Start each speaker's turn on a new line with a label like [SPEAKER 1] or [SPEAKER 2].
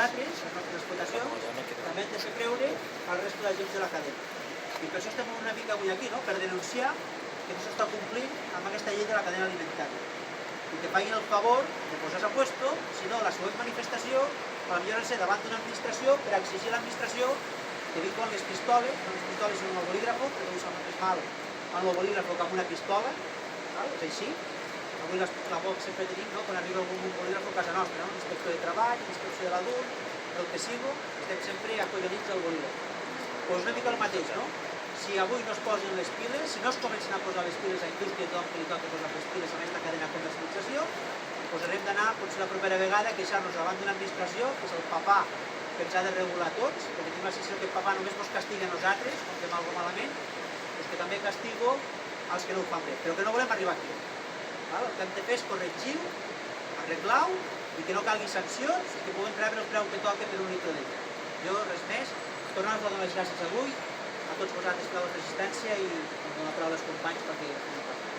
[SPEAKER 1] nosaltres, les nostres explotacions, també hem de fer creure al resta d'agents de la cadena. I per això estem una mica avui aquí, per denunciar que no s'està complint amb aquesta llei de la cadena alimentària. I que facin el favor de posar-se a puesto, si no, la següent manifestació potser ha de ser davant d'una administració per exigir a l'administració que vinguin les pistoles en el bolígrafo, perquè avui som més mal amb el bolígrafo que amb una pistola, és així. Avui la por que sempre tenim, quan arriba algun bolígrafo a casa nostra, inspector de treball, inspecció de l'adult, el que sigui, estem sempre acollonits del bolígrafo. Doncs una mica el mateix, no? Si avui no es posen les piles, si no es comencen a posar les piles a indústria i tothom que li toca posar les piles a aquesta cadena de comercialització, doncs haurem d'anar, potser la propera vegada, a queixar-nos davant d'una administració, que és el papà que ens ha de regular tots, perquè tenim la sensació que el papà només ens castiga a nosaltres, quan fem alguna cosa malament, doncs que també castigo als que no ho fan bé, però que no volem arribar aquí. El que hem de fer és corregir-ho, arreglar-ho, i que no calgui sancions, i que puguem rebre el preu que toca per un litre de llet. Jo, res més, tornar-vos a donar les gràcies avui, a tots vosaltres per la vostra assistència i donar la paraula als companys perquè